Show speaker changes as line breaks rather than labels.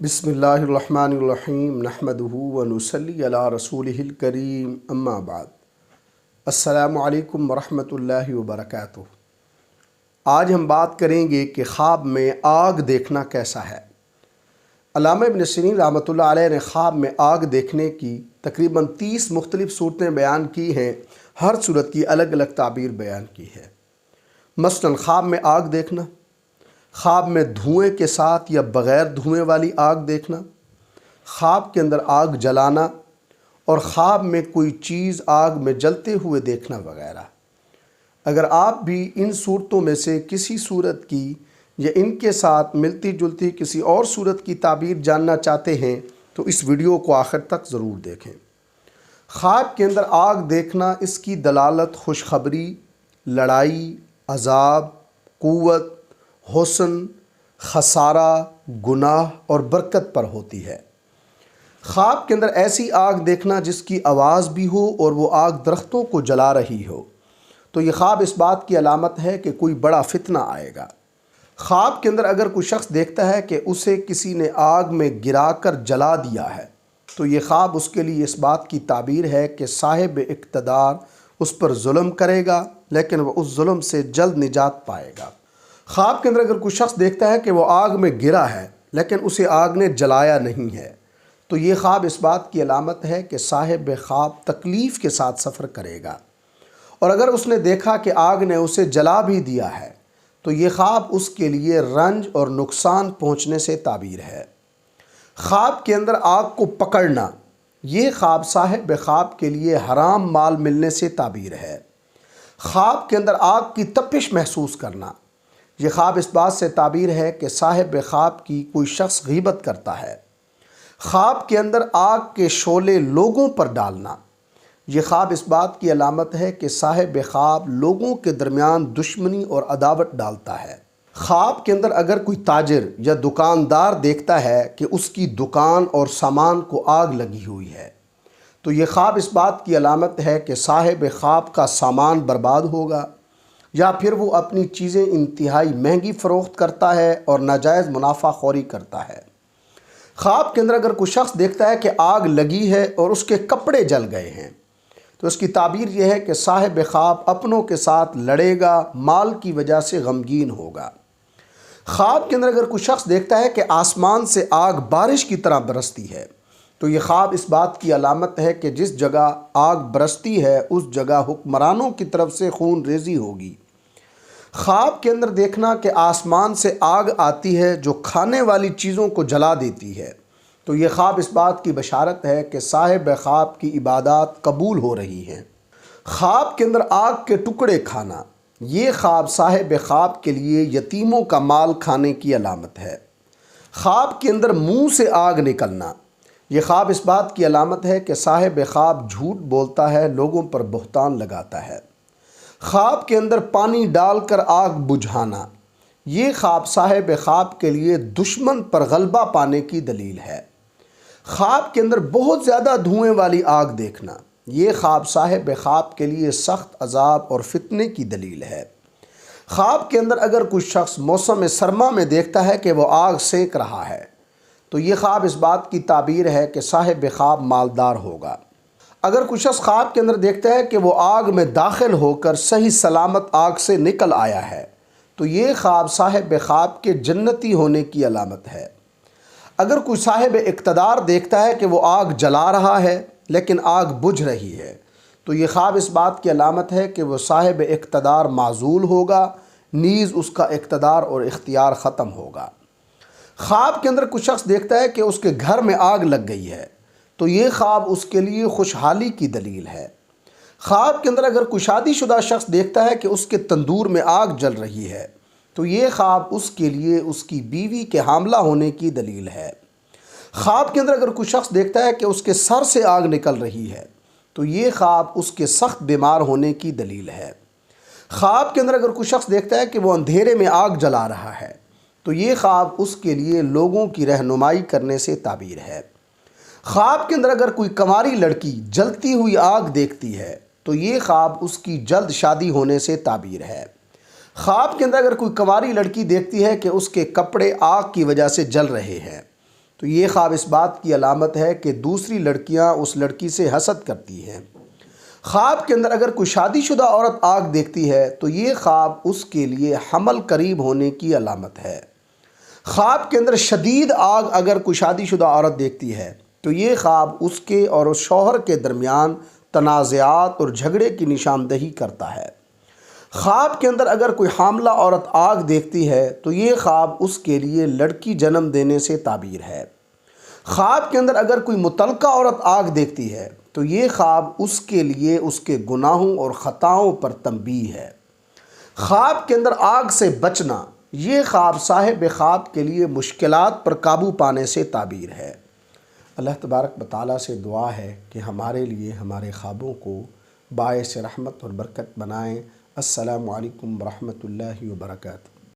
بسم اللہ الرحمن الرحیم نحمدہ و نصلی علی رسولہ الکریم اما بعد۔ السلام علیکم ورحمۃ اللہ وبرکاتہ۔ آج ہم بات کریں گے کہ خواب میں آگ دیکھنا کیسا ہے۔ علامہ ابن سیرین رحمۃ اللہ علیہ نے خواب میں آگ دیکھنے کی تقریباً 30 مختلف صورتیں بیان کی ہیں، ہر صورت کی الگ الگ تعبیر بیان کی ہے۔ مثلاً خواب میں آگ دیکھنا، خواب میں دھوئیں کے ساتھ یا بغیر دھوئیں والی آگ دیکھنا، خواب کے اندر آگ جلانا اور خواب میں کوئی چیز آگ میں جلتے ہوئے دیکھنا وغیرہ۔ اگر آپ بھی ان صورتوں میں سے کسی صورت کی یا ان کے ساتھ ملتی جلتی کسی اور صورت کی تعبیر جاننا چاہتے ہیں تو اس ویڈیو کو آخر تک ضرور دیکھیں۔ خواب کے اندر آگ دیکھنا، اس کی دلالت خوشخبری، لڑائی، عذاب، قوت، حسن، خسارہ، گناہ اور برکت پر ہوتی ہے۔ خواب کے اندر ایسی آگ دیکھنا جس کی آواز بھی ہو اور وہ آگ درختوں کو جلا رہی ہو تو یہ خواب اس بات کی علامت ہے کہ کوئی بڑا فتنہ آئے گا۔ خواب کے اندر اگر کوئی شخص دیکھتا ہے کہ اسے کسی نے آگ میں گرا کر جلا دیا ہے تو یہ خواب اس کے لیے اس بات کی تعبیر ہے کہ صاحب اقتدار اس پر ظلم کرے گا، لیکن وہ اس ظلم سے جلد نجات پائے گا۔ خواب کے اندر اگر کوئی شخص دیکھتا ہے کہ وہ آگ میں گرا ہے لیکن اسے آگ نے جلایا نہیں ہے تو یہ خواب اس بات کی علامت ہے کہ صاحب خواب تکلیف کے ساتھ سفر کرے گا۔ اور اگر اس نے دیکھا کہ آگ نے اسے جلا بھی دیا ہے تو یہ خواب اس کے لیے رنج اور نقصان پہنچنے سے تعبیر ہے۔ خواب کے اندر آگ کو پکڑنا، یہ خواب صاحب خواب کے لیے حرام مال ملنے سے تعبیر ہے۔ خواب کے اندر آگ کی تپش محسوس کرنا، یہ خواب اس بات سے تعبیر ہے کہ صاحب خواب کی کوئی شخص غیبت کرتا ہے۔ خواب کے اندر آگ کے شعلے لوگوں پر ڈالنا، یہ خواب اس بات کی علامت ہے کہ صاحب خواب لوگوں کے درمیان دشمنی اور عداوت ڈالتا ہے۔ خواب کے اندر اگر کوئی تاجر یا دکاندار دیکھتا ہے کہ اس کی دکان اور سامان کو آگ لگی ہوئی ہے تو یہ خواب اس بات کی علامت ہے کہ صاحب خواب کا سامان برباد ہوگا، یا پھر وہ اپنی چیزیں انتہائی مہنگی فروخت کرتا ہے اور ناجائز منافع خوری کرتا ہے۔ خواب کے اندر اگر کوئی شخص دیکھتا ہے کہ آگ لگی ہے اور اس کے کپڑے جل گئے ہیں تو اس کی تعبیر یہ ہے کہ صاحب خواب اپنوں کے ساتھ لڑے گا، مال کی وجہ سے غمگین ہوگا۔ خواب کے اندر اگر کوئی شخص دیکھتا ہے کہ آسمان سے آگ بارش کی طرح برستی ہے تو یہ خواب اس بات کی علامت ہے کہ جس جگہ آگ برستی ہے اس جگہ حکمرانوں کی طرف سے خون ریزی ہوگی۔ خواب کے اندر دیکھنا کہ آسمان سے آگ آتی ہے جو کھانے والی چیزوں کو جلا دیتی ہے تو یہ خواب اس بات کی بشارت ہے کہ صاحب خواب کی عبادات قبول ہو رہی ہیں۔ خواب کے اندر آگ کے ٹکڑے کھانا، یہ خواب صاحب خواب کے لیے یتیموں کا مال کھانے کی علامت ہے۔ خواب کے اندر منہ سے آگ نکلنا، یہ خواب اس بات کی علامت ہے کہ صاحب خواب جھوٹ بولتا ہے، لوگوں پر بہتان لگاتا ہے۔ خواب کے اندر پانی ڈال کر آگ بجھانا، یہ خواب صاحب خواب کے لیے دشمن پر غلبہ پانے کی دلیل ہے۔ خواب کے اندر بہت زیادہ دھوئیں والی آگ دیکھنا، یہ خواب صاحب خواب کے لیے سخت عذاب اور فتنے کی دلیل ہے۔ خواب کے اندر اگر کوئی شخص موسم سرما میں دیکھتا ہے کہ وہ آگ سینک رہا ہے تو یہ خواب اس بات کی تعبیر ہے کہ صاحب خواب مالدار ہوگا۔ اگر کوئی شخص خواب کے اندر دیکھتا ہے کہ وہ آگ میں داخل ہو کر صحیح سلامت آگ سے نکل آیا ہے تو یہ خواب صاحب خواب کے جنتی ہونے کی علامت ہے۔ اگر کوئی صاحب اقتدار دیکھتا ہے کہ وہ آگ جلا رہا ہے لیکن آگ بجھ رہی ہے تو یہ خواب اس بات کی علامت ہے کہ وہ صاحب اقتدار معزول ہوگا، نیز اس کا اقتدار اور اختیار ختم ہوگا۔ خواب کے اندر کوئی شخص دیکھتا ہے کہ اس کے گھر میں آگ لگ گئی ہے تو یہ خواب اس کے لیے خوشحالی کی دلیل ہے۔ خواب کے اندر اگر کوئی شادی شدہ شخص دیکھتا ہے کہ اس کے تندور میں آگ جل رہی ہے تو یہ خواب اس کے لیے اس کی بیوی کے حاملہ ہونے کی دلیل ہے۔ خواب کے اندر اگر کوئی شخص دیکھتا ہے کہ اس کے سر سے آگ نکل رہی ہے تو یہ خواب اس کے سخت بیمار ہونے کی دلیل ہے۔ خواب کے اندر اگر کوئی شخص دیکھتا ہے کہ وہ اندھیرے میں آگ جلا رہا ہے تو یہ خواب اس کے لیے لوگوں کی رہنمائی کرنے سے تعبیر ہے۔ خواب کے اندر اگر کوئی کنواری لڑکی جلتی ہوئی آگ دیکھتی ہے تو یہ خواب اس کی جلد شادی ہونے سے تعبیر ہے۔ خواب کے اندر اگر کوئی کنواری لڑکی دیکھتی ہے کہ اس کے کپڑے آگ کی وجہ سے جل رہے ہیں تو یہ خواب اس بات کی علامت ہے کہ دوسری لڑکیاں اس لڑکی سے حسد کرتی ہیں۔ خواب کے اندر اگر کوئی شادی شدہ عورت آگ دیکھتی ہے تو یہ خواب اس کے لیے حمل قریب ہونے کی علامت ہے۔ خواب کے اندر شدید آگ اگر کوئی شادی شدہ عورت دیکھتی ہے تو یہ خواب اس کے اور اس شوہر کے درمیان تنازعات اور جھگڑے کی نشاندہی کرتا ہے۔ خواب کے اندر اگر کوئی حاملہ عورت آگ دیکھتی ہے تو یہ خواب اس کے لیے لڑکی جنم دینے سے تعبیر ہے۔ خواب کے اندر اگر کوئی مطلقہ عورت آگ دیکھتی ہے تو یہ خواب اس کے لیے اس کے گناہوں اور خطاؤں پر تنبیہ ہے۔ خواب کے اندر آگ سے بچنا، یہ خواب صاحب خواب کے لیے مشکلات پر قابو پانے سے تعبیر ہے۔ اللہ تبارک و تعالیٰ سے دعا ہے کہ ہمارے لیے ہمارے خوابوں کو باعث رحمت اور برکت بنائیں۔ السلام علیکم ورحمۃ اللہ وبرکاتہ۔